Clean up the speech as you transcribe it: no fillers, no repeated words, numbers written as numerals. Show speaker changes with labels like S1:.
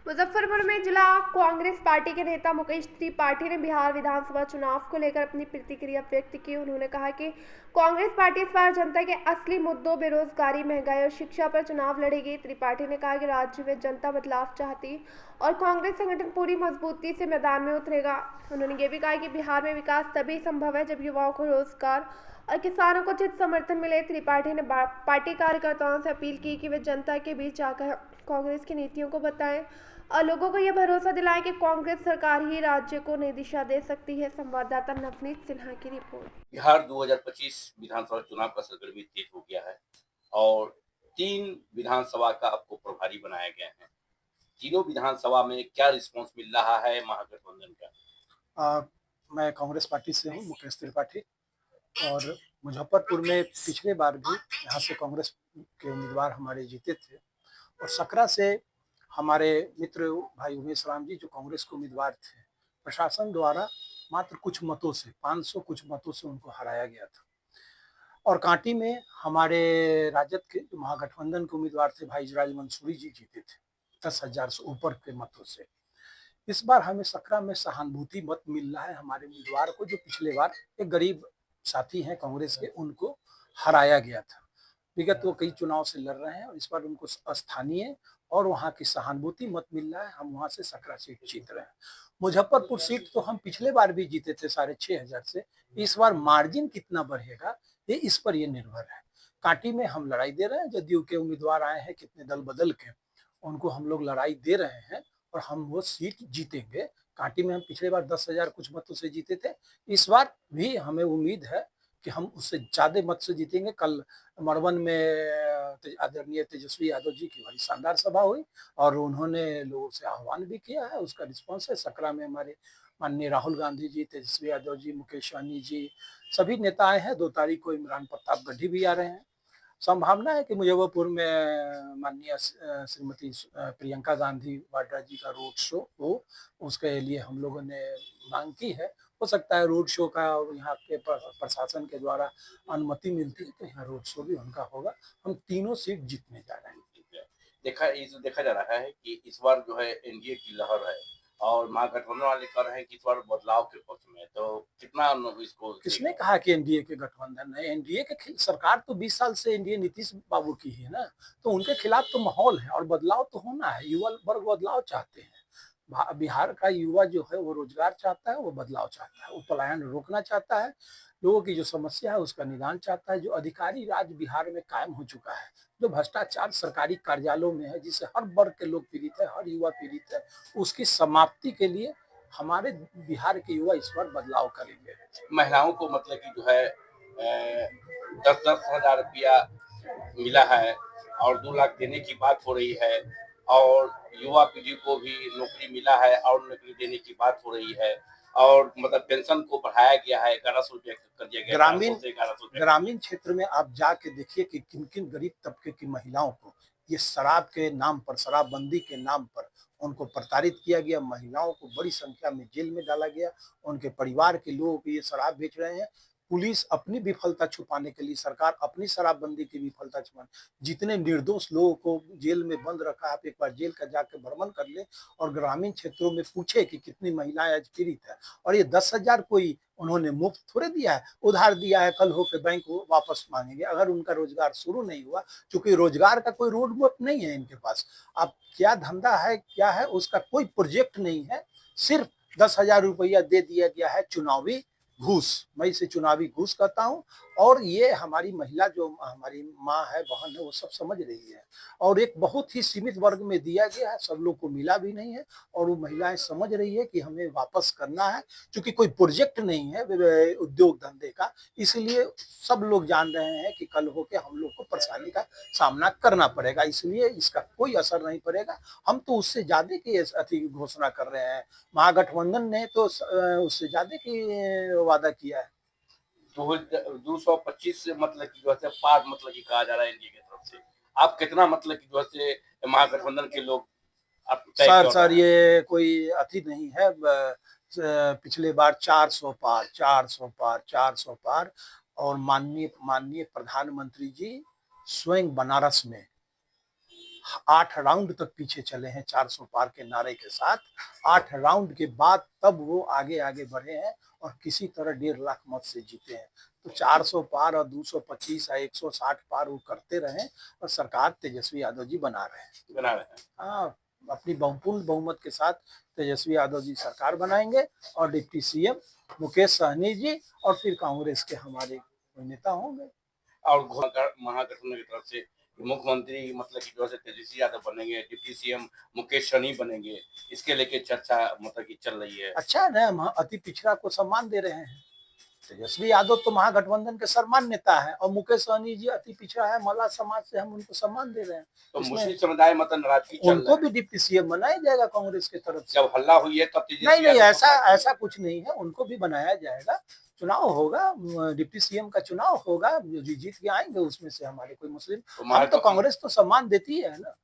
S1: मुजफ्फरपुर में जिला कांग्रेस पार्टी के नेता मुकेश त्रिपाठी ने बिहार विधानसभा चुनाव को लेकर अपनी प्रतिक्रिया व्यक्त की। उन्होंने कहा कि कांग्रेस पार्टी इस बार जनता के असली मुद्दों बेरोजगारी, महंगाई और शिक्षा पर चुनाव लड़ेगी। त्रिपाठी ने कहा कि राज्य में जनता बदलाव चाहती और कांग्रेस संगठन पूरी मजबूती से मैदान में उतरेगा। उन्होंने ये भी कहा कि बिहार में विकास तभी संभव है जब युवाओं को रोजगार और किसानों को उचित समर्थन मिले। त्रिपाठी ने पार्टी कार्यकर्ताओं से अपील की कि वे जनता के बीच जाकर कांग्रेस की नीतियों को बताएं और लोगों को यह भरोसा दिलाएं कि कांग्रेस सरकार ही राज्य को नई दिशा दे सकती है। संवाददाता नवनीत सिन्हा की रिपोर्ट।
S2: बिहार 2025 विधानसभा चुनाव का सरगर्मी भी तेज हो गया है और 3 विधानसभा का आपको प्रभारी बनाया गया है। तीनों विधानसभा में क्या रिस्पांस मिल रहा है महागठबंधन का?
S3: मैं कांग्रेस पार्टी से हूँ, मुकेश त्रिपाठी। और मुजफ्फरपुर में पिछले बार भी यहाँ से कांग्रेस के उम्मीदवार हमारे जीते थे और सकरा से हमारे मित्र भाई उमेश राम जी जो कांग्रेस के उम्मीदवार थे, प्रशासन द्वारा मात्र कुछ मतों से 500 कुछ मतों से उनको हराया गया था। और कांटी में हमारे राजद के जो महागठबंधन के उम्मीदवार थे भाई इजराइल मंसूरी जी जीते थे 10,000 से ऊपर के मतों से। इस बार हमें सकरा में सहानुभूति मत मिल रहा है हमारे उम्मीदवार को, जो पिछले बार एक गरीब साथी हैं कांग्रेस के, उनको हराया गया था। विगत वो कई चुनाव से लड़ रहे हैं और इस बार उनको स्थानीय और वहाँ की सहानुभूति मत मिल रहा है। हम वहाँ से सकरा सीट जीत रहे हैं। मुजफ्फरपुर सीट तो हम पिछले बार भी जीते थे 6,500 से। इस बार मार्जिन कितना बढ़ेगा ये इस पर ये निर्भर है। कांटी में हम लड़ाई दे रहे हैं, जदयू के उम्मीदवार आए हैं कितने दल बदल के, उनको हम लोग लड़ाई दे रहे हैं और हम वो सीट जीतेंगे। कांटी में हम पिछले बार 10,000 कुछ मतों से जीते थे, इस बार भी हमें उम्मीद है कि हम उससे ज्यादा मत से जीतेंगे। कल मड़वन में आदरणीय तेजस्वी यादव जी की बड़ी शानदार सभा हुई और उन्होंने लोगों से आह्वान भी किया है, उसका रिस्पॉन्स है। सकरा में हमारे माननीय राहुल गांधी जी, तेजस्वी यादव जी, मुकेश सहनी जी, सभी नेता आए हैं। 2 तारीख को इमरान प्रताप गढ़ी भी आ रहे हैं। संभावना है कि मुजफ्फरपुर में माननीय श्रीमती प्रियंका गांधी वाड्रा जी का रोड शो हो, उसके लिए हम लोगों ने मांग की है। हो सकता है रोड शो का यहाँ के प्रशासन के द्वारा अनुमति मिलती है तो यहाँ रोड शो भी उनका होगा। हम तीनों सीट जीतने जा रहे हैं।
S2: देखा जा रहा है कि इस बार जो है एनडीए की लहर है और महागठबंधन वाले कर रहे हैं कि इस बार बदलाव के पक्ष में, तो कितना इसको
S3: किसने कहा कि एनडीए के गठबंधन है? एनडीए के सरकार तो 20 साल से एनडीए नीतीश बाबू की है ना, तो उनके खिलाफ तो माहौल है और बदलाव तो होना है। युवा वर्ग बदलाव चाहते हैं। बिहार का युवा जो है वो रोजगार चाहता है, वो बदलाव चाहता है, वो पलायन रोकना चाहता है, लोगों की जो समस्या है उसका निदान चाहता है। जो अधिकारी राज बिहार में कायम हो चुका है, जो भ्रष्टाचार सरकारी कार्यालयों में है, जिससे हर वर्ग के लोग पीड़ित है, हर युवा पीड़ित है, उसकी समाप्ति के लिए हमारे बिहार के युवा इस बार बदलाव करेंगे।
S2: महिलाओं को मतलब कि जो है 10-10 हजार रुपया मिला है और 2 लाख देने की बात हो रही है और युवा पीढ़ी को भी नौकरी मिला है और नौकरी देने की बात हो रही है और मतलब पेंशन को बढ़ाया गया है, 1100 रुपया कर दिया गया।
S3: ग्रामीण क्षेत्र में आप जाके देखिए कि किन किन गरीब तबके की महिलाओं को ये शराब के नाम पर, शराबबंदी के नाम पर उनको प्रताड़ित किया गया। महिलाओं को बड़ी संख्या में जेल में डाला गया, उनके परिवार के लोग ये शराब बेच रहे हैं। पुलिस अपनी विफलता छुपाने के लिए, सरकार अपनी शराबबंदी की विफलता छुपाने, जितने निर्दोष लोगों को जेल में बंद रखा, आप एक बार जेल का जाके भ्रमण कर ले और ग्रामीण क्षेत्रों में पूछे कि कितनी महिलाएं आज पीड़ित है। और ये 10,000 कोई उन्होंने मुफ्त थोड़े दिया है, उधार दिया है, कल होकर बैंक को वापस मांगेंगे अगर उनका रोजगार शुरू नहीं हुआ, क्योंकि रोजगार का कोई रोड मैप नहीं है इनके पास। अब क्या धंधा है, क्या है, उसका कोई प्रोजेक्ट नहीं है। सिर्फ 10,000 रुपया दे दिया गया है चुनावी घूस। मैं इसे चुनावी घूस कहता हूं और ये हमारी महिला जो हमारी माँ है, बहन है, वो सब समझ रही है और एक बहुत ही सीमित वर्ग में दिया गया है, सब लोग को मिला भी नहीं है और वो महिलाएं समझ रही है कि हमें वापस करना है। क्योंकि कोई प्रोजेक्ट नहीं है उद्योग धंधे का, इसलिए सब लोग जान रहे हैं कि कल होके हम लोग को परेशानी का सामना करना पड़ेगा, इसलिए इसका कोई असर नहीं पड़ेगा। हम तो उससे ज्यादा की अति घोषणा कर रहे हैं। महागठबंधन ने तो उससे ज्यादा की वादा किया है।
S2: 225 मतलब की जो है पार मतलब की कहा जा रहा है एनडीए की तरफ से। आप कितना मतलब की जो है महागठबंधन के लोग
S3: सर ये कोई अति नहीं है। पिछले बार 400 पार, 400 पार, 400 पार। और माननीय प्रधानमंत्री जी स्वयं बनारस में 8 राउंड तक पीछे चले हैं 400 पार के नारे के साथ। 8 राउंड के बाद तब वो आगे आगे बढ़े हैं और किसी तरह 1.5 लाख मत से जीते हैं। तो 400 पार और 225 या 160 पार वो करते रहे और सरकार तेजस्वी यादव जी बना रहे हैं। हाँ, अपनी बहुपूर्ण बहुमत के साथ तेजस्वी यादव जी सरकार बनाएंगे और डिप्टी सीएम मुकेश सहनी जी और फिर कांग्रेस के हमारे नेता होंगे।
S2: और महागठबंधन की तरफ से मुख्यमंत्री मतलब कि जो है तेजस्वी यादव बनेंगे, डिप्टी सीएम मुकेश सहनी बनेंगे, इसके लेके चर्चा मतलब कि चल रही है।
S3: अच्छा है ना, हम अति पिछड़ा को सम्मान दे रहे हैं। तेजस्वी यादव तो महागठबंधन के सम्मान नेता है और मुकेश सहनी जी अति पिछड़ा है, मला समाज से, हम उनको सम्मान दे रहे हैं।
S2: तो मुस्लिम समुदाय मतलब नाराजगी चल
S3: उनको भी डिप्टी सीएम बनाया जाएगा कांग्रेस की तरफ से।
S2: जब हल्ला हुई है तब
S3: नहीं, ऐसा कुछ नहीं है, उनको भी बनाया जाएगा। चुनाव होगा, डिप्टी सीएम का चुनाव होगा, जो जीत के आएंगे उसमें से हमारे कोई मुस्लिम, हम तो कांग्रेस तो सम्मान देती है ना।